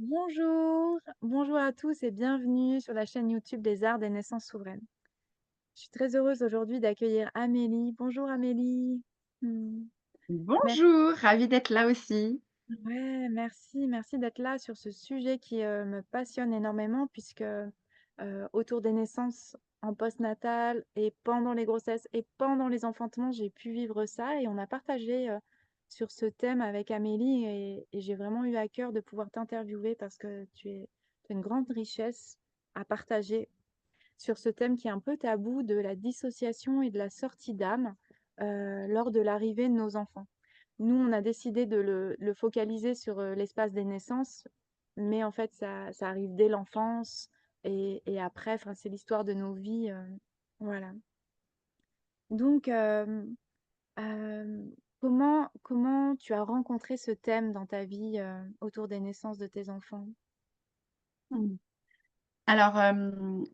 Bonjour, bonjour à tous et bienvenue sur la chaîne YouTube des Arts des Naissances Souveraines. Je suis très heureuse aujourd'hui d'accueillir Amélie. Bonjour Amélie. Hmm. Mer- Bonjour, ravie d'être là aussi. Ouais, merci d'être là sur ce sujet qui me passionne énormément puisque autour des naissances en postnatal et pendant les grossesses et pendant les enfantements, j'ai pu vivre ça et on a partagé sur ce thème avec Amélie et j'ai vraiment eu à cœur de pouvoir t'interviewer parce que tu es une grande richesse à partager sur ce thème qui est un peu tabou de la dissociation et de la sortie d'âme lors de l'arrivée de nos enfants. Nous, on a décidé de le focaliser sur l'espace des naissances, mais en fait, ça arrive dès l'enfance et après, enfin, c'est l'histoire de nos vies. Voilà. Donc, euh, comment tu as rencontré ce thème dans ta vie autour des naissances de tes enfants? Hmm. Alors,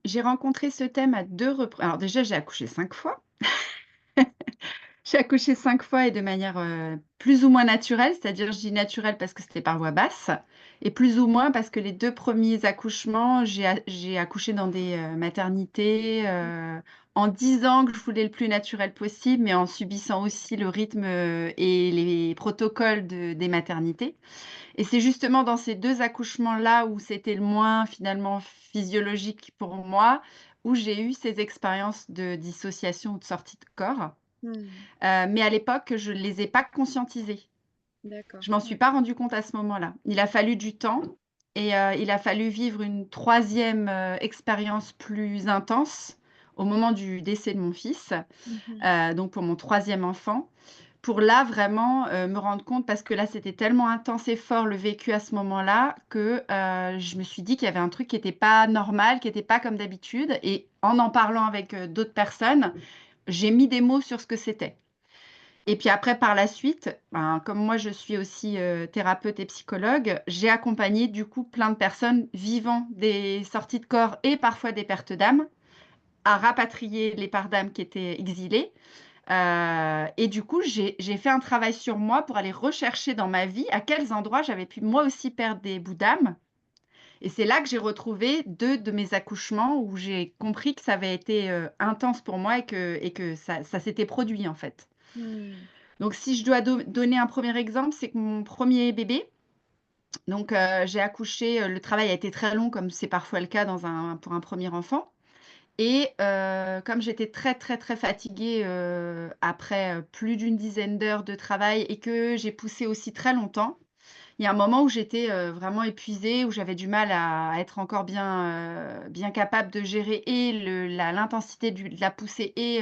j'ai rencontré ce thème à 2 reprises. Alors déjà, j'ai accouché 5 fois. J'ai accouché 5 fois et de manière, plus ou moins naturelle, c'est-à-dire je dis naturelle parce que c'était par voie basse et plus ou moins parce que les 2 premiers accouchements, j'ai accouché dans des, maternités, en disant que je voulais le plus naturel possible, mais en subissant aussi le rythme, et les protocoles des maternités. Et c'est justement dans ces 2 accouchements-là où c'était le moins finalement physiologique pour moi, où j'ai eu ces expériences de dissociation ou de sortie de corps. Hmm, Mais à l'époque, je ne les ai pas conscientisées. d'accord. Je m'en suis Ouais. pas rendu compte à ce moment-là. Il a fallu du temps et il a fallu vivre une troisième expérience plus intense au moment du décès de mon fils, Mhm. donc pour mon troisième enfant. Pour là, vraiment, me rendre compte parce que là, c'était tellement intense et fort le vécu à ce moment-là que, je me suis dit qu'il y avait un truc qui était pas normal, qui était pas comme d'habitude et en parlant avec, d'autres personnes, j'ai mis des mots sur ce que c'était. Et puis après, par la suite, ben, comme moi je suis aussi, thérapeute et psychologue, j'ai accompagné du coup plein de personnes vivant des sorties de corps et parfois des pertes d'âme, à rapatrier les parts d'âme qui étaient exilées. Et du coup, j'ai fait un travail sur moi pour aller rechercher dans ma vie à quels endroits j'avais pu moi aussi perdre des bouts d'âme. Et c'est là que j'ai retrouvé 2 de mes accouchements où j'ai compris que ça avait été, intense pour moi et que ça s'était produit, en fait. Hmm, Donc si je dois donner un premier exemple, c'est que mon premier bébé, donc j'ai accouché, le travail a été très long comme c'est parfois le cas pour un premier enfant. Et comme j'étais très, très, très fatiguée, après, plus d'une dizaine d'heures de travail et que j'ai poussé aussi très longtemps, il y a un moment où j'étais, vraiment épuisée, où j'avais du mal à être encore bien capable de gérer et l'intensité de la poussée et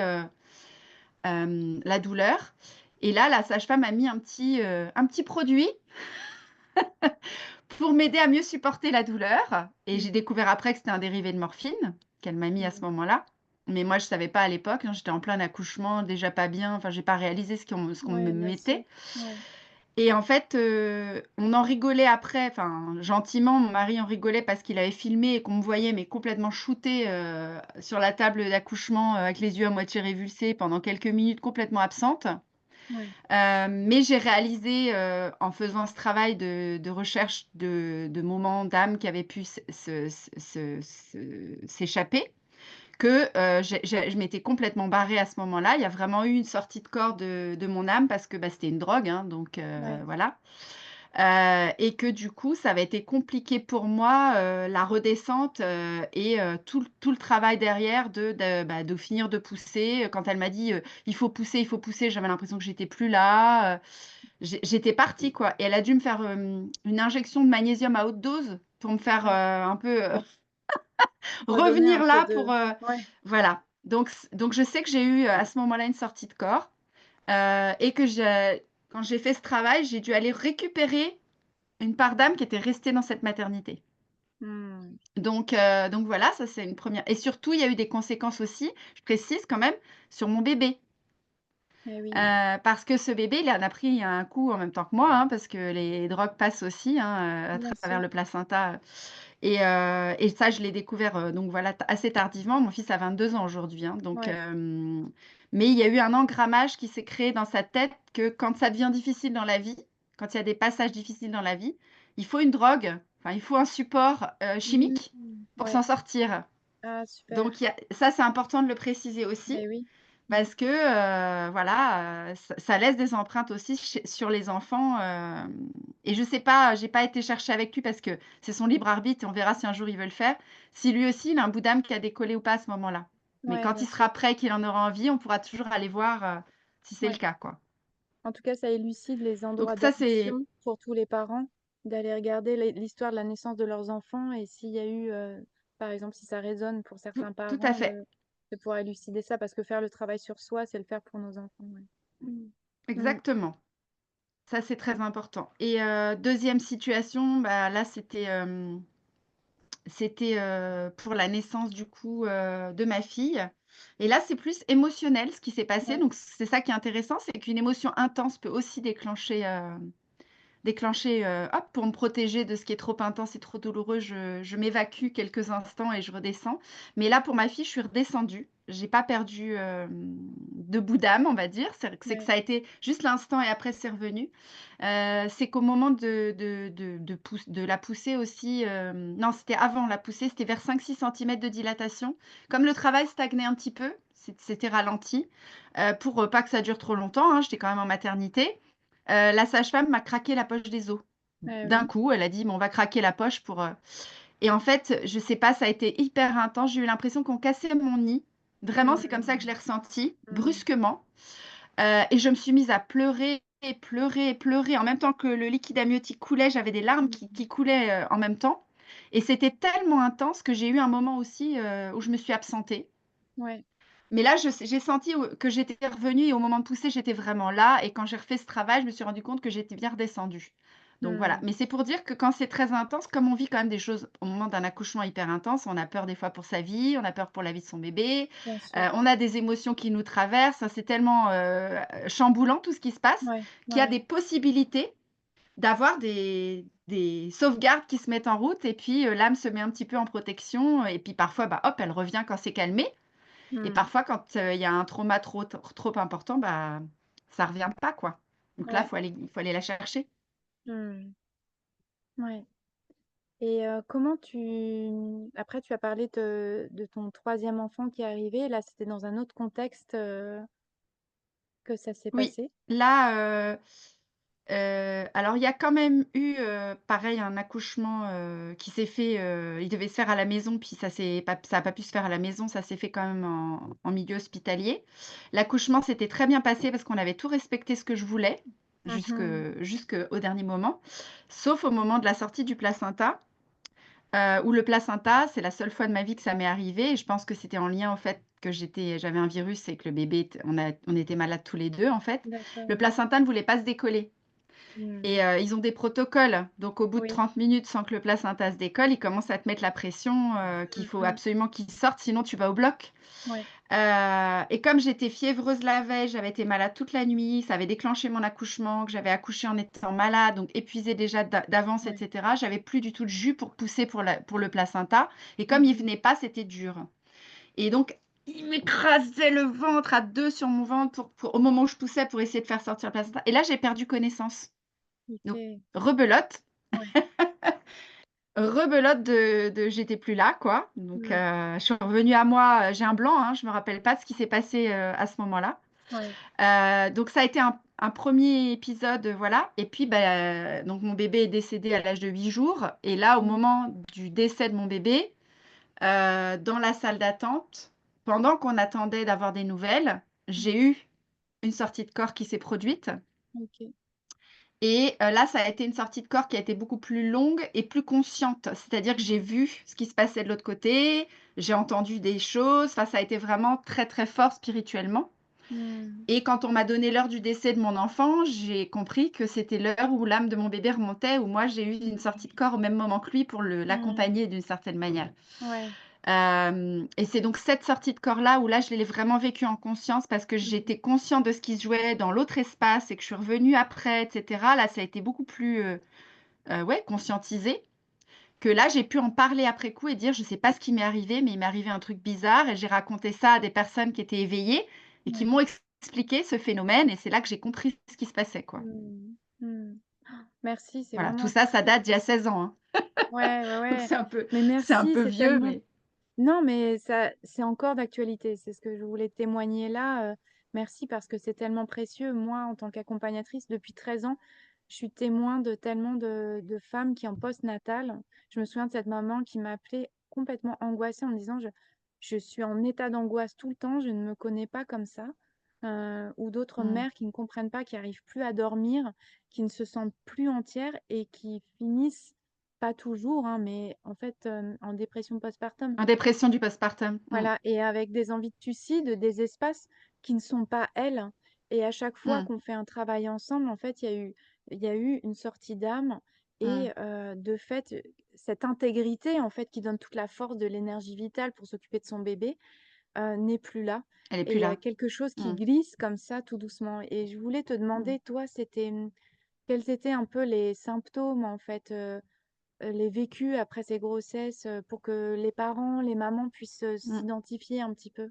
la douleur. Et là, la sage-femme a mis un petit produit pour m'aider à mieux supporter la douleur et j'ai mhm, découvert après que c'était un dérivé de morphine qu'elle m'a mis à ce hmm. moment-là. Mais moi, je savais pas à l'époque, hein, j'étais en plein accouchement, déjà pas bien, enfin, j'ai pas réalisé ce qu'on me Ouais, bien sûr. mettait Ouais. et en fait, on en rigolait après, enfin, gentiment, mon mari en rigolait parce qu'il avait filmé et qu'on me voyait mais complètement shootée, sur la table d'accouchement, avec les yeux à moitié révulsés pendant quelques minutes complètement absente. Ouais. Mais j'ai réalisé, en faisant ce travail de recherche de moments d'âme qui avaient pu s'échapper que, je m'étais complètement barrée à ce moment-là. Il y a vraiment eu une sortie de corps de mon âme parce que, bah, c'était une drogue, hein, donc Ouais. voilà. Et que du coup, ça avait été compliqué pour moi, la redescente, et tout le travail derrière bah, de finir de pousser. Quand elle m'a dit, il faut pousser», j'avais l'impression que j'étais plus là, j'étais partie quoi et elle a dû me faire, une injection de magnésium à haute dose pour me faire, Ouais. un peu, Redonner un revenir peu là de... pour, Ouais. voilà. Donc je sais que j'ai eu, à ce moment-là, une sortie de corps, et que quand j'ai fait ce travail, j'ai dû aller récupérer une part d'âme qui était restée dans cette maternité. Hmm. Donc voilà, ça c'est une première. Et surtout, il y a eu des conséquences aussi, je précise quand même, sur mon bébé. Eh oui. Parce que ce bébé, il en a pris un coup en même temps que moi, hein, parce que les drogues passent aussi, hein, à Bien travers sûr. le placenta, et ça, je l'ai découvert, donc voilà, assez tardivement. Mon fils a 22 ans aujourd'hui, hein, donc Ouais. mais il y a eu un engrammage qui s'est créé dans sa tête que quand ça devient difficile dans la vie, quand il y a des passages difficiles dans la vie, il faut une drogue Enfin, il faut un support, chimique pour Ouais. s'en sortir. Ah super. Donc il y a ça, c'est important de le préciser aussi Beh oui. Mmh. parce que, voilà, ça laisse des empreintes aussi sur les enfants, et je sais pas, j'ai pas été chercher avec lui parce que c'est son libre arbitre et on verra si un jour il veut le faire. Si lui aussi, il a un bout d'âme qui a décollé ou pas à ce moment-là. Mais Ouais, quand bien il sûr. sera prêt, qu'il en aura envie, on pourra toujours aller voir, si c'est le Ouais. cas, quoi. En tout cas, ça élucide les Donc endroits ça, c'est d'adoption pour tous les parents, d'aller regarder l'histoire de la naissance de leurs enfants et s'il y a eu, par exemple, si ça résonne pour tout certains tout à parents, fait. de pouvoir élucider ça parce que faire le travail sur soi, c'est le faire pour nos enfants, ouais. Mmh. Mmh. Exactement. Ça, c'est très important et 2e situation, bah, là, c'était pour la naissance du coup, de ma fille et là, c'est plus émotionnel ce qui s'est passé Ouais, donc c'est ça qui est intéressant, c'est qu'une émotion intense peut aussi déclencher, hop, pour me protéger de ce qui est trop intense et trop douloureux, je m'évacue quelques instants et je redescends. Mais là, pour ma fille, je suis redescendue. J'ai pas perdu, de bout d'âme, on va dire. C'est que ouais. ça a été juste l'instant et après c'est revenu. C'est qu'au moment de la poussée aussi, non, c'était avant la poussée, c'était vers 5-6 centimètres de dilatation. Comme le travail stagnait un petit peu, c'était ralenti, pour, pas que ça dure trop longtemps, hein, j'étais quand même en maternité. La sage-femme m'a craqué la poche des os. Ah D'un oui. coup, elle a dit: «Bon, on va craquer la poche pour» et en fait, je sais pas, ça a été hyper intense. J'ai eu l'impression qu'on cassait mon nid. Vraiment, c'est comme ça que je Mmh. l'ai ressenti, Mmh. brusquement, et je me suis mise à pleurer et pleurer et pleurer. En même temps que le liquide amniotique coulait, j'avais des larmes Mmh. qui coulaient, en même temps et c'était tellement intense que j'ai eu un moment aussi, où je me suis absentée. Ouais. Mais là, j'ai senti que j'étais revenue et au moment de pousser, j'étais vraiment là et quand j'ai refait ce travail, je me suis rendu compte que j'étais bien redescendue. Donc voilà, Mmh. mais c'est pour dire que quand c'est très intense, comme on vit quand même des choses au moment d'un accouchement hyper intense, on a peur des fois pour sa vie, on a peur pour la vie de son bébé, Bien sûr. on a des émotions qui nous traversent, c'est tellement, chamboulant tout ce qui se passe, Ouais, qu'il y a ouais. des possibilités d'avoir des sauvegardes qui se mettent en route et puis, l'âme se met un petit peu en protection et puis parfois, bah, hop, elle revient quand c'est calmé et Mmh. parfois quand, il y a un trauma trop important, bah, ça revient pas, quoi. Donc là, Ouais. il faut aller la chercher. Mmh. Ouais. Et comment après tu as parlé de ton troisième enfant qui est arrivé. Là, c'était dans un autre contexte, que ça s'est Oui, passé? là, alors il y a quand même eu, pareil un accouchement, qui s'est fait, il devait se faire à la maison puis ça a pas pu se faire à la maison, ça s'est fait quand même en milieu hospitalier. L'accouchement s'était très bien passé parce qu'on avait tout respecté ce que je voulais, Mmh. jusqu'au dernier moment, sauf au moment de la sortie du placenta. Où le placenta, c'est la seule fois de ma vie que ça m'est arrivé et je pense que c'était en lien au fait que j'avais un virus et que le bébé était on était malades tous les 2 en fait. D'accord, Le ouais. placenta ne voulait pas se décoller Mmh. et ils ont des protocoles. Donc au bout de Oui. 30 minutes sans que le placenta se décolle, ils commencent à te mettre la pression, qu'il Mmh faut mh. absolument qu'il sorte sinon tu vas au bloc. Ouais. Et comme j'étais fiévreuse la veille, j'avais été malade toute la nuit, ça avait déclenché mon accouchement, que j'avais accouché en étant malade, donc épuisée déjà d'avance et Ouais. cetera. J'avais plus du tout de jus pour pousser pour le placenta et comme il Mmh. venait pas, c'était dur et donc il m'écrasait le ventre à 2 sur mon ventre au moment où je poussais pour essayer de faire sortir le placenta et là, j'ai perdu connaissance. Donc OK. rebelote. Ouais. Rebelote de j'étais plus là, quoi, donc Mmh. je suis revenue à moi, j'ai un blanc, hein, je me rappelle pas de ce qui s'est passé, à ce moment-là. Ouais. Donc ça a été un 1er épisode, voilà et puis, bah, donc mon bébé est décédé à l'âge de 8 jours et là, au Mmh. moment du décès de mon bébé, dans la salle d'attente, pendant qu'on attendait d'avoir des nouvelles, j'ai eu une sortie de corps qui s'est produite OK. et là, ça a été une sortie de corps qui a été beaucoup plus longue et plus consciente. C'est-à-dire que j'ai Mmh. vu ce qui se passait de l'autre côté, j'ai entendu des choses, enfin, ça a été vraiment très, très fort spirituellement Mmh. et quand on m'a donné l'heure du décès de mon enfant, j'ai compris que c'était l'heure où l'âme de mon bébé remontait, où moi j'ai eu une sortie de corps au même moment que lui pour Mmh. l'accompagner d'une certaine manière. Ouais. Et c'est donc cette sortie de corps-là où là, je l'ai vraiment vécue en conscience parce que Mmh. j'étais consciente de ce qui se jouait dans l'autre espace et que je suis revenue après et cetera. Là, ça a été beaucoup plus, ouais, conscientisé, que là, j'ai pu en parler après coup et dire: «Je sais pas ce qui m'est arrivé, mais il m'est arrivé un truc bizarre» et j'ai raconté ça à des personnes qui étaient éveillées et qui Ouais. m'ont expliqué ce phénomène et c'est là que j'ai compris ce qui se passait, quoi. Mmh. Mmh. Merci, c'est Voilà, tout vraiment ça, ça très date d'il y a précis. 16 ans, hein. Ouais, ouais, Donc ouais. Mais c'est un merci, peu c'est vieux, tellement mais non, mais ça c'est encore d'actualité. C'est ce que je voulais témoigner là, merci parce que c'est tellement précieux. Moi, en tant qu'accompagnatrice depuis 13 ans, je suis témoin de tellement de femmes qui en post-natal. Je me souviens de cette maman qui m'a appelée complètement angoissée en me disant: «Je suis en état d'angoisse tout le temps, je ne me connais pas comme ça». Ou d'autres mmh, mères qui ne comprennent pas, qui arrivent plus à dormir, qui ne se sentent plus entières et qui finissent, pas toujours, hein, mais en fait, en dépression postpartum. en dépression du postpartum. Mmh, Voilà, et avec des envies de suicide, des espaces qui ne sont pas elles. Et à chaque fois mmh, qu'on fait un travail ensemble, en fait, il y a eu une sortie d'âme mmh. et de fait, cette intégrité, en fait, qui donne toute la force de l'énergie vitale pour s'occuper de son bébé, n'est plus là. Elle est Et plus il y a là. quelque chose qui Mmh, glisse comme ça tout doucement et je voulais te mmh, demander, toi, quels étaient un peu les symptômes, en fait, les vécus après ces grossesses, pour que les parents, les mamans puissent, mmh, s'identifier un petit peu?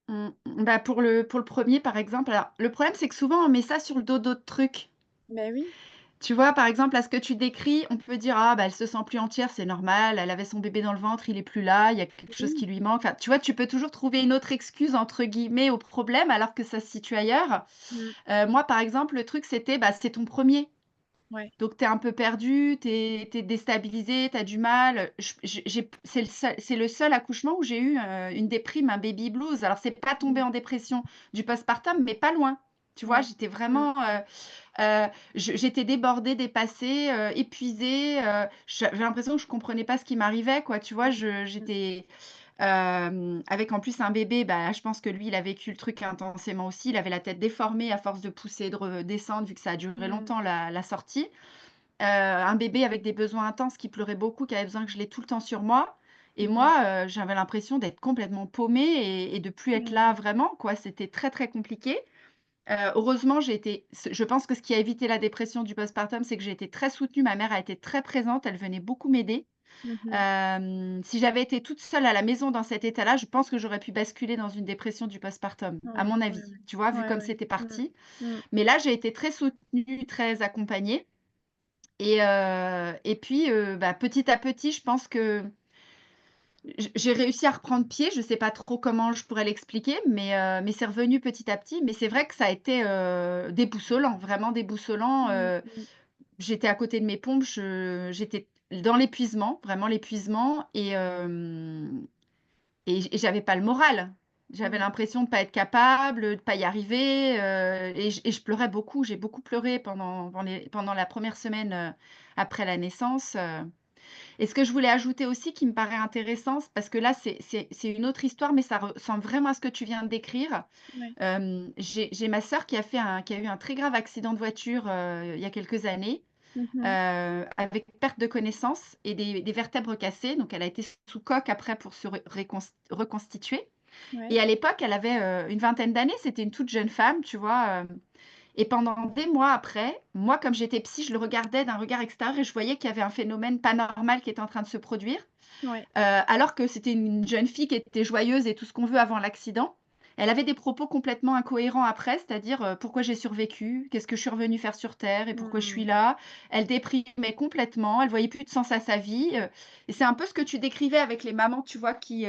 mmh. Bah, pour le premier par exemple, alors le problème, c'est que souvent on met ça sur le dos d'autres trucs. Ben oui. Tu vois, par exemple, à ce que tu décris, on peut dire: «Ah, bah, elle se sent plus entière, c'est normal, elle avait son bébé dans le ventre, il est plus là, il y a quelque chose Oui. qui lui manque». Enfin, tu vois, tu peux toujours trouver une autre «excuse» entre guillemets au problème alors que ça se situe ailleurs. Mmh. Moi, par exemple, le truc, c'était, bah, c'est ton premier. Ouais. Donc tu es un peu perdu, tu es déstabilisé, tu as du mal. J'ai c'est le seul accouchement où j'ai eu, une déprime, un baby blues. Alors c'est pas tombé Mmh. en dépression du postpartum, mais pas loin. Tu vois? Ouais. J'étais Mmh. vraiment, j'étais débordée, dépassée, épuisée, j'avais l'impression que je comprenais pas ce qui m'arrivait, quoi, tu vois? Mmh. Mmh. J'étais, avec en plus un bébé, bah, je pense que lui, il a vécu le truc intensément aussi. Il avait la tête déformée à force de pousser et de redescendre vu que ça a duré Mmh. longtemps la sortie. Un bébé avec des besoins intenses qui pleurait beaucoup, qui avait besoin que je l'ai tout le temps sur moi et Mmh. moi, j'avais l'impression d'être complètement paumée et de plus être là Mmh. vraiment, quoi. C'était très, très compliqué. Heureusement, je pense que ce qui a évité la dépression du postpartum, c'est que j'ai été très soutenue. Ma mère a été très présente, elle venait beaucoup m'aider. Mmh mh. Si j'avais été toute seule à la maison dans cet état-là, je pense que j'aurais pu basculer dans une dépression du postpartum, à Ouais, mon ouais, avis, ouais. tu vois? Vu Ouais, comme ouais. c'était Mmh. parti. Mmh. Mais là, j'ai été très soutenue, très accompagnée et puis, bah, petit à petit, je pense que j'ai réussi à reprendre pied. Je sais pas trop comment je pourrais l'expliquer, mais c'est revenu petit à petit. Mais c'est vrai que ça a été, déboussolant, vraiment déboussolant, Mmh. Mmh. j'étais à côté de mes pompes, j'étais dans l'épuisement, vraiment l'épuisement et j'avais pas le moral. J'avais Mmh. l'impression de pas être capable, de pas y arriver, et je pleurais beaucoup. J'ai beaucoup pleuré pendant la première semaine, après la naissance, et ce que je voulais ajouter aussi qui me paraît intéressant, c'est parce que là, c'est une autre histoire, mais ça ressemble vraiment à ce que tu viens de décrire. Ouais. J'ai ma sœur qui a eu un très grave accident de voiture, il y a quelques années, Mmh mh. avec perte de connaissance et des vertèbres cassées. Donc elle a été sous coque après pour se reconstituer Ouais. et à l'époque, elle avait, une vingtaine d'années. C'était une toute jeune femme, tu vois? Et pendant des mois après, moi, comme j'étais psy, je le regardais d'un regard extérieur et je voyais qu'il y avait un phénomène pas normal qui était en train de se produire. Ouais. Alors que c'était une jeune fille qui était joyeuse et tout ce qu'on veut avant l'accident. Elle avait des propos complètement incohérents après, c'est-à-dire, «Pourquoi j'ai survécu? Qu'est-ce que je suis revenue faire sur terre et pourquoi je suis Mmh. là?» Elle déprimait complètement, elle voyait plus de sens à sa vie, et c'est un peu ce que tu décrivais avec les mamans, tu vois, qui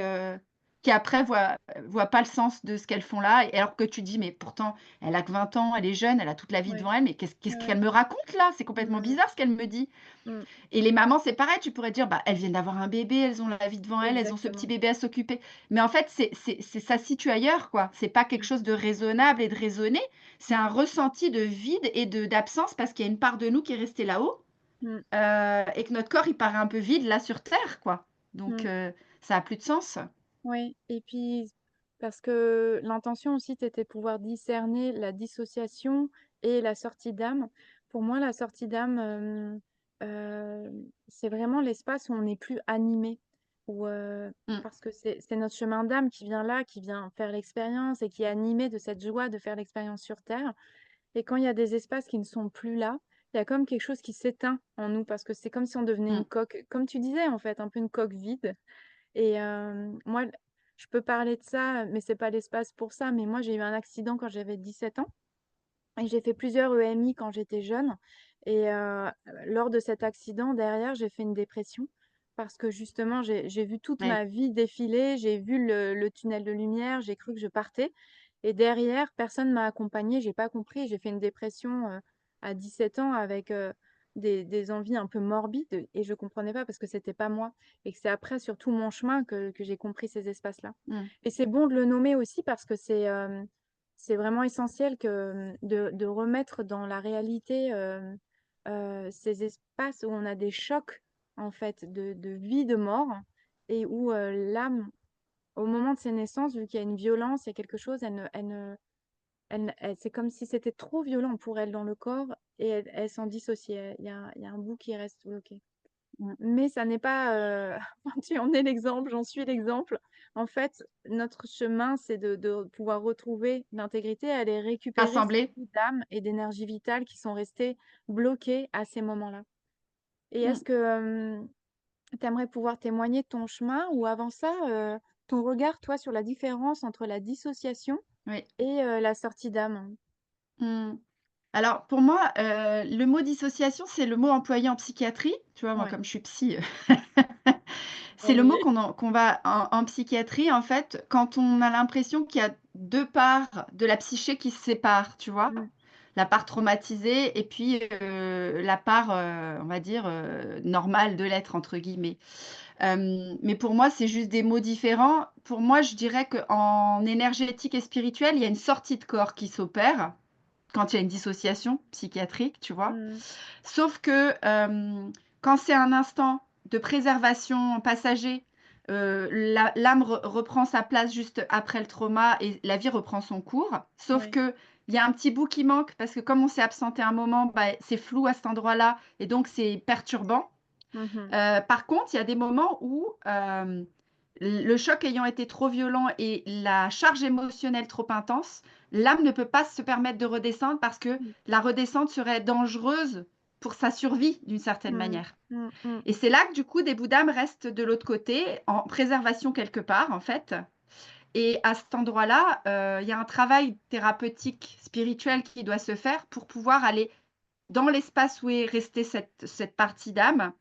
après voient pas le sens de ce qu'elles font là et alors que tu dis: «Mais pourtant, elle a que 20 ans, elle est jeune, elle a toute la vie Ouais. devant elle, mais qu'est-ce Ouais, qu'elle ouais. me raconte là? C'est complètement Mmh. bizarre ce qu'elle me dit». Mmh. Et les mamans, c'est pareil, tu pourrais dire: «Bah, elles viennent d'avoir un bébé, elles ont la vie devant elles, elles ont ce petit Exactement. bébé à s'occuper». Mais en fait, c'est ça se situe ailleurs, quoi. C'est pas quelque Mmh. chose de raisonnable et de raisonné. C'est un Mmh. ressenti de vide et d'absence parce qu'il y a une part de nous qui est restée là-haut, Mmh. et que notre corps, il paraît un peu vide là sur terre, quoi. Donc Mmh. ça a plus de sens. Oui et puis parce que l'intention aussi, c'était de pouvoir discerner la dissociation et la sortie d'âme. Pour moi, la sortie d'âme, c'est vraiment l'espace où on n'est plus animé, où, Mmh, parce que c'est notre chemin d'âme qui vient là, qui vient faire l'expérience et qui est animé de cette joie de faire l'expérience sur terre et quand il y a des espaces qui ne sont plus là, il y a comme quelque chose qui s'éteint en nous parce que c'est comme si on devenait mmh, une coque, comme tu disais, en fait, un peu une coque vide et moi, je peux parler de ça, mais c'est pas l'espace pour ça, mais moi, j'ai eu un accident quand j'avais 17 ans et j'ai fait plusieurs EMI quand j'étais jeune Et lors de cet accident, derrière, j'ai fait une dépression parce que justement, j'ai vu toute Ouais. ma vie défiler, j'ai vu le tunnel de lumière, j'ai cru que je partais et derrière, personne m'a accompagnée, j'ai pas compris. J'ai fait une dépression, à 17 ans avec, des envies un peu morbides et je comprenais pas parce que c'était pas moi et que c'est après sur tout mon chemin que j'ai compris ces espaces-là. Mmh. Et c'est bon de le nommer aussi parce que c'est vraiment essentiel de remettre dans la réalité, ces espaces où on a des chocs, en fait, de vie, de mort et où, l'âme, au moment de ses naissances, vu qu'il y a une violence, il y a quelque chose, c'est comme si c'était trop violent pour elle dans le corps et elle s'en dissocie. Il y a un bout qui reste bloqué. Mmh. Mais ça n'est pas, tu en es l'exemple, j'en suis l'exemple. En fait, notre chemin, c'est de pouvoir retrouver l'intégrité, aller récupérer ces Rassembler. bouts d'âme et d'énergie vitale qui sont restés bloqués à ces moments-là. Et Mmh. est-ce que, tu aimerais pouvoir témoigner de ton chemin ou avant ça, ton regard, toi, sur la différence entre la dissociation Oui. et la sortie d'âme? Mmh. Alors pour moi, le mot dissociation, c'est le mot employé en psychiatrie. Tu vois, moi, Ouais, comme je suis psy, c'est on le y mot est. qu'on va en psychiatrie, en fait, quand on a l'impression qu'il y a 2 parts de la psyché qui se séparent, tu vois? Mmh, La part traumatisée et puis, la part, on va dire, «normale de l'être» entre guillemets. Mais pour moi, c'est juste des mots différents. Pour moi, je dirais qu'en énergétique et spirituel, il y a une sortie de corps qui s'opère quand il y a une dissociation psychiatrique, tu vois? mmh, Sauf que, quand c'est un instant de préservation passager, l'âme reprend sa place juste après le trauma et la vie reprend son cours. Sauf ouais. qu'il y a un petit bout qui manque parce que comme on s'est absenté un moment, bah, c'est flou à cet endroit-là et donc c'est perturbant. Mmh. Par contre, il y a des moments où, le choc ayant été trop violent et la charge émotionnelle trop intense, l'âme ne peut pas se permettre de redescendre parce que Mmh. la redescente serait dangereuse pour sa survie d'une certaine Mmh. manière. Mmh mh. Et c'est là que du coup des bouts d'âme restent de l'autre côté, en préservation quelque part en fait. Et à cet endroit-là, il y a un travail thérapeutique, spirituel qui doit se faire pour pouvoir aller dans l'espace où est restée cette partie d'âme,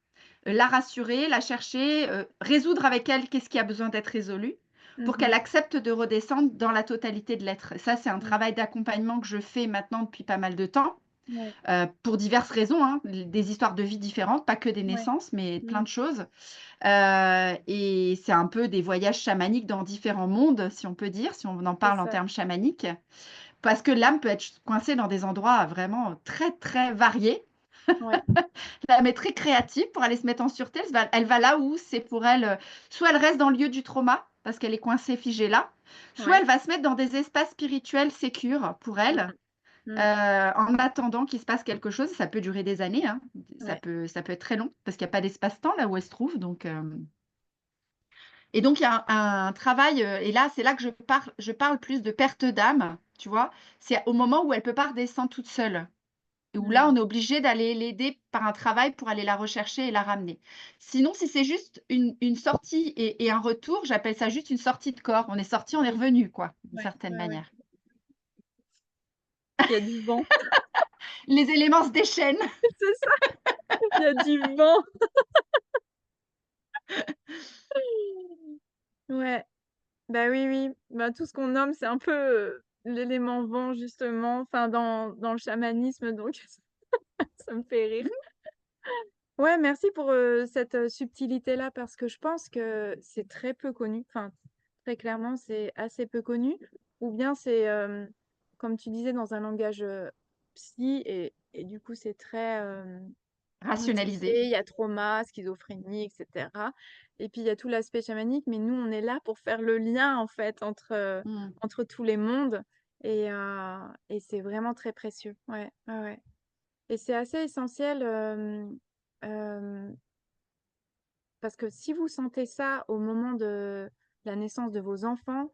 la rassurer, la chercher, résoudre avec elle qu'est-ce qui a besoin d'être résolu, pour qu'elle Mmh. accepte de redescendre dans la totalité de l'être. Ça, c'est un Mmh. travail d'accompagnement que je fais maintenant depuis pas mal de temps, Ouais, pour diverses raisons, hein, des histoires de vie différentes, pas que des ouais. naissances, mais plein Mmh. de choses. Et c'est un peu des voyages chamaniques dans différents mondes, si on peut dire, si on en C'est parle en ça. termes chamaniques. Parce que l'âme peut être coincée dans des endroits vraiment très, très variés. Ouais, L'âme est très créative pour aller se mettre en sûreté. Elle va là où c'est pour elle, soit elle reste dans le lieu du trauma, parce qu'elle est coincée, figée là, soit ouais. elle va se mettre dans des espaces spirituels sécures pour elle, Mmh. Mmh. en attendant qu'il se passe quelque chose. Ça peut durer des années, hein. Ça Ouais, peut ça peut être très long, parce qu'il y a pas d'espace-temps là où elle se trouve, donc et donc il y a un travail, et là, c'est là que je parle plus de perte d'âme, tu vois? C'est au moment où elle peut pas redescendre toute seule. Et où là, mmh. on est obligé d'aller l'aider par un travail pour aller la rechercher et la ramener. Sinon, si c'est juste une sortie et un retour, j'appelle ça juste une sortie de corps. On est sorti, on est revenu quoi, d'une Ouais, certaine ouais, ouais. manière. Il y a du vent. Les éléments se déchaînent. C'est ça, il y a du vent. Ouais, bah, oui, oui. Bah, tout ce qu'on nomme, c'est un peu, l'élément vent justement, enfin dans le chamanisme donc ça me fait rire. Ouais, merci pour, cette, subtilité-là parce que je pense que c'est très peu connu. Enfin, très clairement, c'est assez peu connu ou bien c'est, comme tu disais, dans un langage, psy et du coup, c'est très, Rationalisé. tissé. Il y a trauma, schizophrénie et cetera et puis il y a tout l'aspect chamanique, mais nous, on est là pour faire le lien, en fait, Mmh. entre tous les mondes et c'est vraiment très précieux. Ouais, ouais, ouais et c'est assez essentiel, hem parce que si vous sentez ça au moment de la naissance de vos enfants,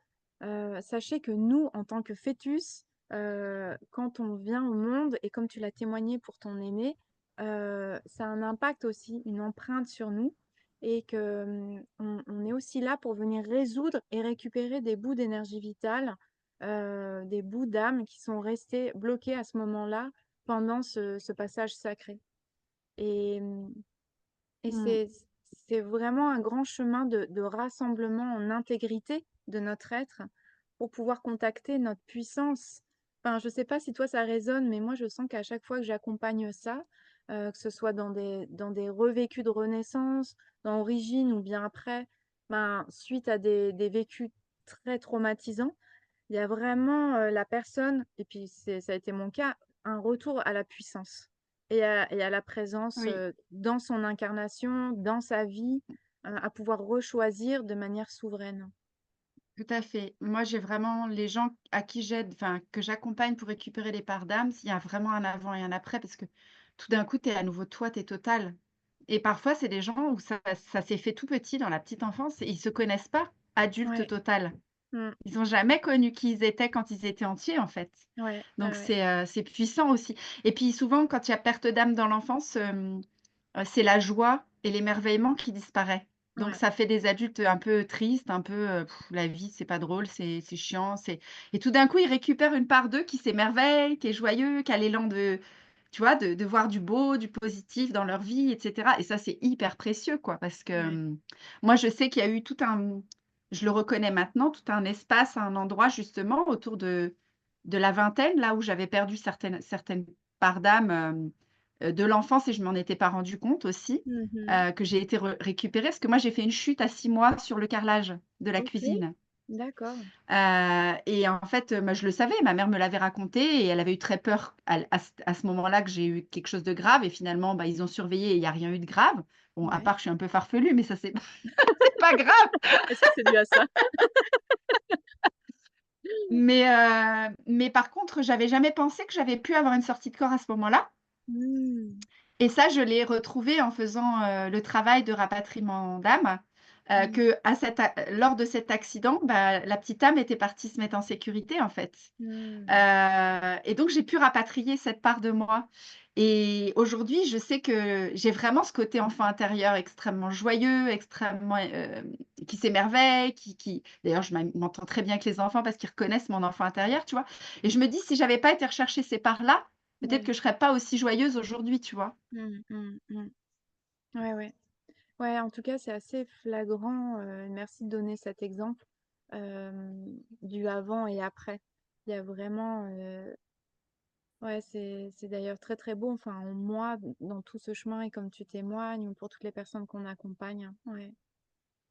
sachez que nous, en tant que fœtus, quand on vient au monde et comme tu l'as témoigné pour ton aîné, ça a un impact aussi, une empreinte sur nous et que, on est aussi là pour venir résoudre et récupérer des bouts d'énergie vitale, des bouts d'âme qui sont restés bloqués à ce moment-là pendant ce passage sacré. Et, et Mmh. c'est vraiment un grand chemin de rassemblement en intégrité de notre être pour pouvoir contacter notre puissance. Enfin, je sais pas si toi ça résonne, mais moi je sens qu'à chaque fois que j'accompagne ça, que ce soit dans des revécus de renaissance, dans Origine ou bien après, ben, suite à des vécus très traumatisants, il y a vraiment, la personne et puis ça a été mon cas, un retour à la puissance et à la présence, Oui, dans son incarnation, dans sa vie, à pouvoir rechoisir de manière souveraine. tout à fait. Moi, j'ai vraiment les gens à qui j'aide, enfin, que j'accompagne pour récupérer les parts d'âme, il y a vraiment un avant et un après parce que tout d'un coup, tu es à nouveau toi, tu es total. Et parfois, c'est des gens où ça s'est fait tout petit dans la petite enfance et ils se connaissent pas, adultes Ouais. total. Mmh. Ils ont jamais connu qui ils étaient quand ils étaient entiers, en fait. Ouais, ouais, Donc ouais. c'est puissant aussi. Et puis souvent, quand il y a perte d'âme dans l'enfance, c'est la joie et l'émerveillement qui disparaît. Donc Ouais. ça fait des adultes un peu tristes, un peu, la vie, c'est pas drôle, c'est chiant, c'est et tout d'un coup, ils récupèrent une part d'eux qui s'émerveille, qui est joyeux, qui a l'élan de tu vois, de voir du beau, du positif dans leur vie et cetera et ça, c'est hyper précieux, quoi, parce que, Ouais. moi, je sais qu'il y a eu tout un je le reconnais maintenant, tout un espace, un endroit justement autour de la vingtaine, là où j'avais perdu certaines parts d'âme, de l'enfance et je m'en étais pas rendu compte aussi, Mmh mh. que j'ai été récupérée. Parce que moi, j'ai fait une chute à 6 mois sur le carrelage de la OK, cuisine, d'accord. et en fait, moi, je le savais, ma mère me l'avait raconté et elle avait eu très peur à ce moment-là que j'ai eu quelque chose de grave et finalement, bah, ils ont surveillé et il y a rien eu de grave. Bon, à Ouais. part que je suis un peu farfelue, mais ça, c'est c'est pas grave. Et ça, c'est dû à ça. Mais par contre, j'avais jamais pensé que j'avais pu avoir une sortie de corps à ce moment-là. Mmh. Et ça, je l'ai retrouvé en faisant, le travail de rapatriement d'âme, Mmh. lors de cet accident, bah, la petite âme était partie se mettre en sécurité, en fait. Mmh. Et donc j'ai pu rapatrier cette part de moi et aujourd'hui, je sais que j'ai vraiment ce côté enfant intérieur extrêmement joyeux, extrêmement, qui s'émerveille, qui d'ailleurs je m'entends très bien avec les enfants parce qu'ils reconnaissent mon enfant intérieur, tu vois? Et je me dis: «Si j'avais pas été rechercher ces parts-là, peut-être Ouais. que je serais pas aussi joyeuse aujourd'hui», tu vois? Mmh, mmh, mmh. Ouais, ouais. Ouais, en tout cas, c'est assez flagrant, merci de donner cet exemple, du avant et après. Il y a vraiment, ouais, c'est d'ailleurs très, très beau, enfin, moi, dans tout ce chemin et comme tu témoignes ou pour toutes les personnes qu'on accompagne, ouais.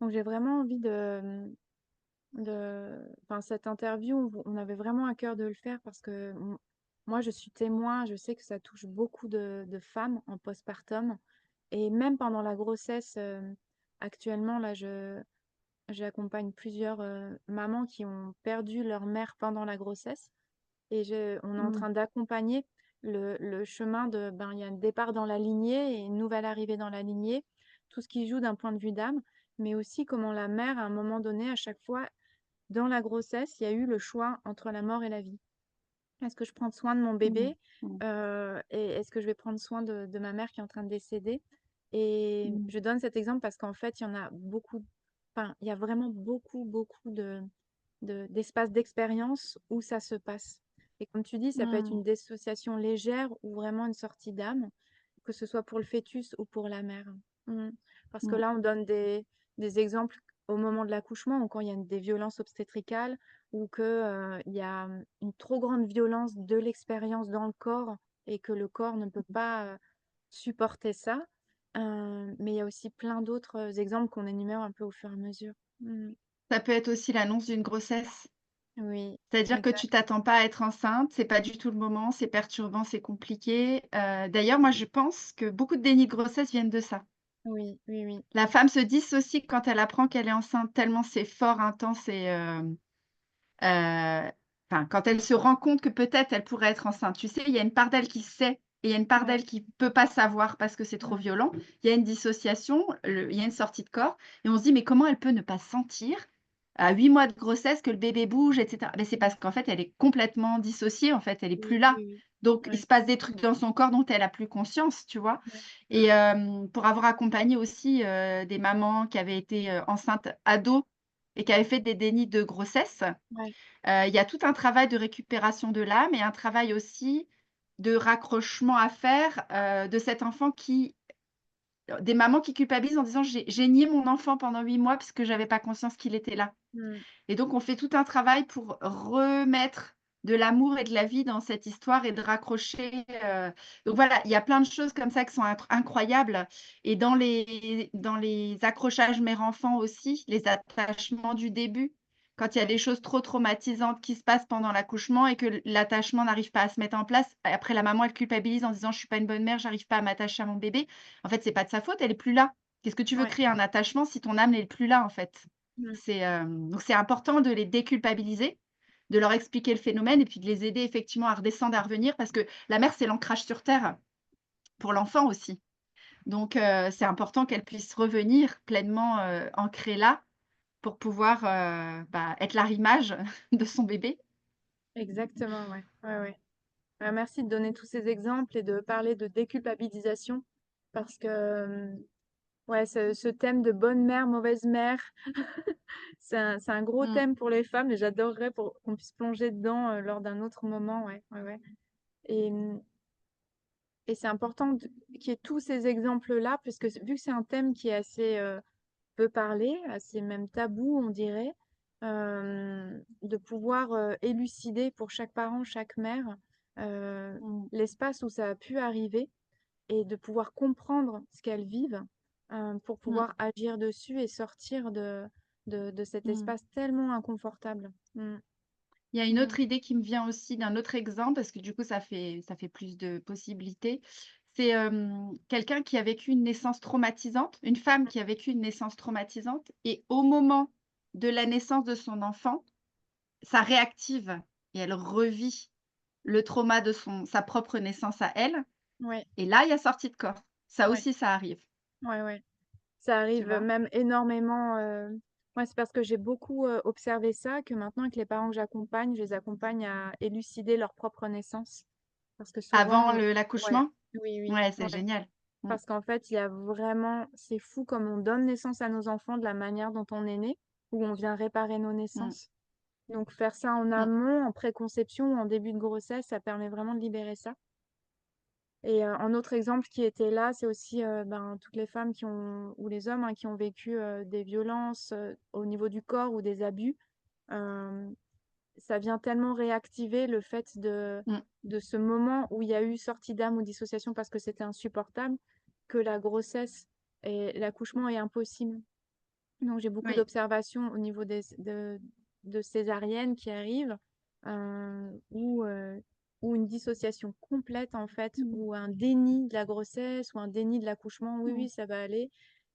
Donc j'ai vraiment envie enfin, cette interview, on avait vraiment à cœur de le faire parce que moi, je suis témoin, je sais que ça touche beaucoup de femmes en postpartum et même pendant la grossesse, actuellement, là, j'accompagne plusieurs mamans qui ont perdu leur mère pendant la grossesse et on est en Mmh. train d'accompagner le chemin de, ben, il y a un départ dans la lignée et une nouvelle arrivée dans la lignée, tout ce qui joue d'un point de vue d'âme, mais aussi comment la mère, à un moment donné, à chaque fois, dans la grossesse, il y a eu le choix entre la mort et la vie. Est-ce que je prends soin de mon Mmh. bébé Mmh. et est-ce que je vais prendre soin de ma mère qui est en train de décéder? Et Mmh. je donne cet exemple parce qu'en fait, il y en a beaucoup, enfin, il y a vraiment beaucoup, beaucoup d'espaces d'expérience où ça se passe. Et comme tu dis, ça peut être Mmh. une dissociation légère ou vraiment une sortie d'âme, que ce soit pour le fœtus ou pour la mère. Mm. Parce que Mmh. là, on donne des exemples au moment de l'accouchement ou quand il y a des violences obstétricales ou que, il y a une trop grande violence de l'expérience dans le corps et que le corps ne peut pas supporter ça. Mais il y a aussi plein d'autres exemples qu'on énumère un peu au fur et à mesure. Mm. Ça peut être aussi l'annonce d'une grossesse. Oui, C'est-à-dire que tu exact. t'attends pas à être enceinte, c'est pas du tout le moment, c'est perturbant, c'est compliqué. D'ailleurs, moi, je pense que beaucoup de dénis de grossesse viennent de ça. Oui, oui, oui. La femme se dissocie quand elle apprend qu'elle est enceinte, tellement c'est fort, intense et heu, enfin, quand elle se rend compte que peut-être elle pourrait être enceinte. Tu sais, il y a une part d'elle qui sait et il y a une part Ouais. d'elle qui peut pas savoir parce que c'est trop Mmh. violent. Il y a une dissociation, il y a une sortie de corps et on se dit: «Mais comment elle peut ne pas sentir à 8 mois de grossesse que le bébé bouge et cetera?» Mais c'est parce Ouais. qu'en fait, elle est complètement dissociée, en fait, elle est plus Oui, là. oui, oui. Donc il Ouais, se passe des trucs dans son corps dont elle a plus conscience, tu vois? ouais. Et Mmh. pour avoir accompagné aussi, des mamans qui avaient été, enceintes ados et qui avaient fait des dénis de grossesse, Ouais. il y a tout un travail de récupération de l'âme et un travail aussi, de raccrochement à faire, de cet enfant qui des mamans qui culpabilisent en disant: «J'ai nié mon enfant pendant 8 mois parce que j'avais pas conscience qu'il était là». Mmh. Et donc on fait tout un travail pour remettre de l'amour et de la vie dans cette histoire et de raccrocher, donc voilà, il y a plein de choses comme ça qui sont incroyables et dans les accrochages mère-enfant aussi, les attachements du début, quand il y a Ouais, des choses trop traumatisantes qui se passent pendant l'accouchement et que l'attachement n'arrive pas à se mettre en place, et après la maman elle culpabilise en disant: «Je suis pas une bonne mère, j'arrive pas à m'attacher à mon bébé». En fait, c'est pas de sa faute, elle est plus là. Qu'est-ce que tu veux ouais. créer un attachement si ton âme n'est plus là, en fait? Mmh. Donc c'est important de les déculpabiliser, de leur expliquer le phénomène et puis de les aider effectivement à redescendre, à revenir parce que la mère, c'est l'ancrage sur terre pour l'enfant aussi. Donc c'est important qu'elle puisse revenir pleinement, ancrée là pour pouvoir, être l'arrimage de son bébé. Exactement, ouais. Ouais, ouais. Merci de donner tous ces exemples et de parler de déculpabilisation parce que, ouais, ce thème de bonne mère, mauvaise mère, c'est un gros Mmh, thème pour les femmes et j'adorerais pour qu'on puisse plonger dedans, lors d'un autre moment, ouais, ouais, ouais. Et et c'est important qu'il y ait tous ces exemples-là puisque vu que c'est un thème qui est assez, peu parlé, assez même tabou, on dirait, de pouvoir, élucider pour chaque parent, chaque mère, heu, mmh, l'espace où ça a pu arriver et de pouvoir comprendre ce qu'elles vivent, pour mmh, pouvoir agir dessus et sortir de cet mmh. espace tellement inconfortable. Mmh. Il y a une Mmh. autre idée qui me vient aussi d'un autre exemple parce que du coup ça fait plus de possibilités. C'est, quelqu'un qui a vécu une naissance traumatisante, une femme qui a vécu une naissance traumatisante et au moment de la naissance de son enfant, ça réactive et elle revit le trauma de sa propre naissance à elle Ouais, et là, il y a sortie de corps. Ça ouais, aussi, ça arrive, ouais, ouais. Ça tu arrive, vois? même énormément, moi, c'est parce que j'ai beaucoup, observé ça que maintenant avec les parents que j'accompagne, je les accompagne à élucider leur propre naissance. Parce que Avant souvent ouais, l'accouchement? oui, oui, Ouais, c'est ouais. génial. Mmh, Parce qu'en fait, il y a vraiment c'est fou comme on donne naissance à nos enfants de la manière dont on est né, où on vient réparer nos mmh, naissances. Donc faire ça en mmh, amont, en préconception ou en début de grossesse, ça permet vraiment de libérer ça. Et un autre exemple qui était là, c'est aussi, ben, toutes les femmes qui ont ou les hommes, hein, qui ont vécu, des violences, au niveau du corps ou des abus. Hem, Ça vient tellement réactiver le fait mmh, de ce moment où il y a eu sortie d'âme ou dissociation parce que c'était insupportable, que la grossesse et l'accouchement est impossible. Donc j'ai beaucoup oui, d'observations au niveau de césariennes qui arrivent, ou ou une dissociation complète en fait, mmh, ou un déni de la grossesse ou un déni de l'accouchement. Oui, mmh, oui, ça va aller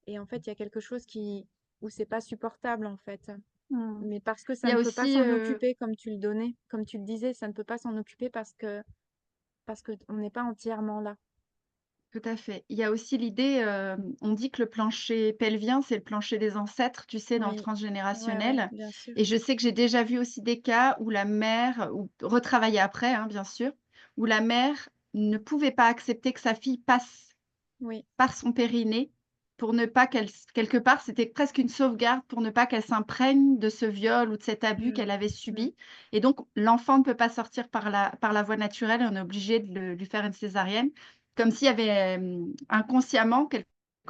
et en fait, il y a quelque chose qui où c'est pas supportable en fait. mmh. Mais parce que Il ça y ne a peut pas aussi, s'en occuper comme tu le disais, ça ne peut pas s'en occuper parce qu'on n'est pas entièrement là. tout à fait. Il y a aussi l'idée, on dit que le plancher pelvien, c'est le plancher des ancêtres, tu sais, dans le Oui, ouais, ouais, transgénérationnel bien sûr. et je sais que j'ai déjà vu aussi des cas où la mère ou retravaillé après, hein, bien sûr, où la mère ne pouvait pas accepter que sa fille passe Oui. par son périnée pour ne pas quelque part, c'était presque une sauvegarde pour ne pas qu'elle s'imprègne de ce viol ou de cet abus Mmh. qu'elle avait Mmh. subi et donc l'enfant ne peut pas sortir par la voie naturelle et on est obligé de lui faire une césarienne, comme s'il y avait, inconsciemment quelque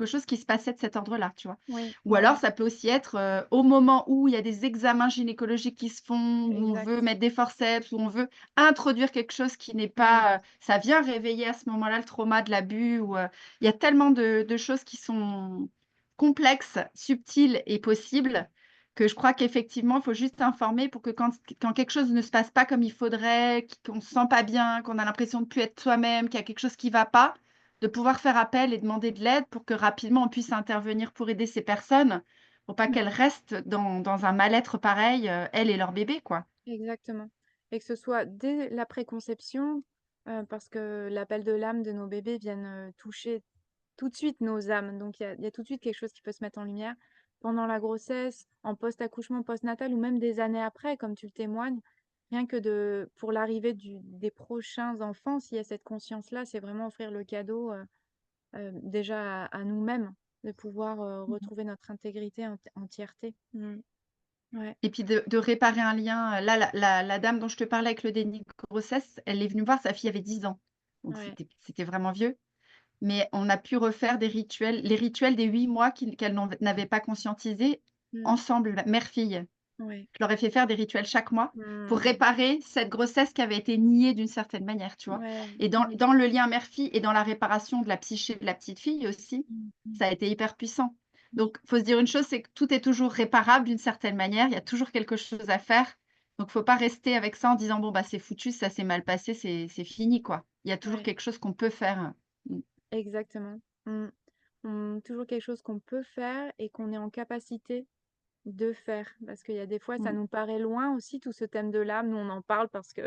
chose qui se passait de cet ordre-là, tu vois? Oui, Ou ouais, alors ouais, ça peut aussi être, au moment où il y a des examens gynécologiques qui se font, où on veut exact. mettre des forceps, où on veut introduire quelque chose qui n'est Mmh. pas, ça vient réveiller à ce moment-là le trauma de l'abus ou, il y a tellement de choses qui sont complexes, subtiles et possibles, que je crois qu'effectivement, il faut juste informer pour que quand quelque chose ne se passe pas comme il faudrait, qu'on ne se sent pas bien, qu'on a l'impression de plus être soi-même, qu'il y a quelque chose qui ne va pas, de pouvoir faire appel et demander de l'aide pour que rapidement on puisse intervenir pour aider ces personnes, pour pas Mmh. qu'elles restent dans un mal-être pareil, elles et leur bébé, quoi. Exactement et que ce soit dès la préconception, parce que l'appel de l'âme de nos bébés viennent, toucher tout de suite nos âmes. Donc il y a tout de suite quelque chose qui peut se mettre en lumière. Pendant la grossesse, en post-accouchement, post-natal ou même des années après, comme tu le témoignes, rien que pour l'arrivée des prochains enfants, s'il y a cette conscience-là, c'est vraiment offrir le cadeau, déjà à nous-mêmes, de pouvoir, Mmh. retrouver notre intégrité, entièreté. Mmh. Ouais. Et puis de réparer un lien, là, la dame dont je te parlais avec le déni de grossesse, elle est venue me voir, sa fille avait 10 ans. donc Ouais. c'était vraiment vieux. Mais on a pu refaire des rituels, les rituels des 8 mois qu'elles n'avaient pas conscientisés Mmh. ensemble, mère-fille. Ouais. Je leur ai fait faire des rituels chaque mois pour Mmh. réparer cette grossesse qui avait été niée d'une certaine manière, tu vois? Ouais. Et dans Mmh. dans le lien mère-fille et dans la réparation de la psyché de la petite fille aussi, Mmh mh. ça a été hyper puissant. Oui. Donc faut se dire une chose, c'est que tout est toujours réparable d'une certaine manière, il y a toujours quelque chose à faire. Donc faut pas rester avec ça en disant: «Bon, bah, c'est foutu, ça s'est mal passé, c'est fini, quoi». Il y a toujours Ouais. quelque chose qu'on peut faire. Mmh. Exactement. Mmh. Toujours quelque chose qu'on peut faire et qu'on est en capacité de faire. Parce qu'il y a des fois, ça Mmh. nous paraît loin aussi, tout ce thème de l'âme. Nous, on en parle parce que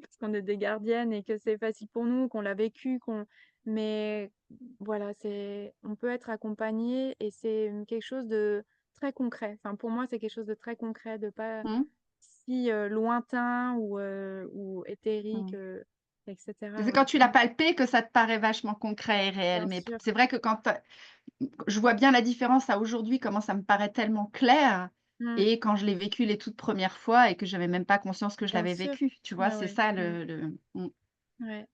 parce qu'on est des gardiennes et que c'est facile pour nous, qu'on l'a vécu, qu'on mais voilà, c'est on peut être accompagné et c'est, quelque chose de très concret. Enfin, pour moi, c'est quelque chose de très concret, de pas Mmh. si, lointain ou éthérique, Mmh. et cetera, C'est quand ouais. tu l'as palpé que ça te paraît vachement concret et réel. Bien Mais sûr. c'est vrai que quand je vois bien la différence à aujourd'hui, comment ça me paraît tellement clair Mmh. et quand je l'ai vécu les toutes premières fois et que j'avais même pas conscience que je Bien l'avais sûr. vécu, tu vois? Ouais, C'est ouais. ça Mmh. le Ouais.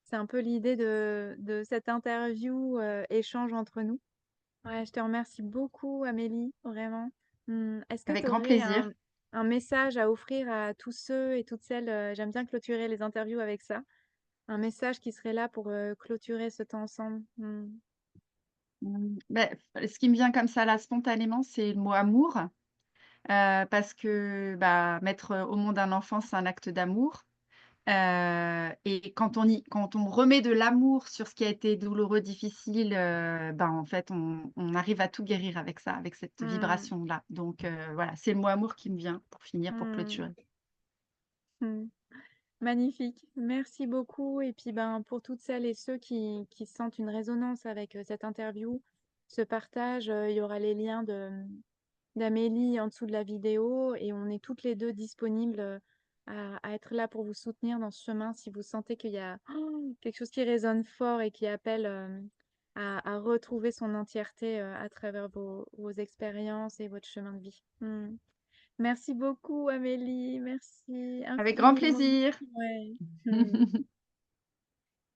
C'est un peu l'idée de cette interview, échange entre nous. Ouais, je te remercie beaucoup Amélie, vraiment. Est-ce que avec tu grand aurais plaisir. un message à offrir à tous ceux et toutes celles, j'aime bien clôturer les interviews avec ça, un message qui serait là pour, clôturer ce temps ensemble? Mmh. Beh, ce qui me vient comme ça là spontanément, c'est le mot amour, parce que, bah, mettre, au monde un enfant, c'est un acte d'amour. Et quand on remet de l'amour sur ce qui a été douloureux, difficile, ben, en fait, on arrive à tout guérir avec ça, avec cette Mmh. vibration-là. Donc voilà, c'est le mot amour qui me vient pour finir, pour Mmh. clôturer. Mmh. Magnifique. Merci beaucoup et puis, ben, pour toutes celles et ceux qui sentent une résonance avec, cette interview, ce partage, il y aura les liens d'Amélie en dessous de la vidéo et on est toutes les 2 disponibles, à être là pour vous soutenir dans ce chemin si vous sentez qu'il y a quelque chose qui résonne fort et qui appelle, à retrouver son entièreté, à travers vos expériences et votre chemin de vie. Merci beaucoup Amélie, merci Avec grand infiniment. plaisir. Ouais.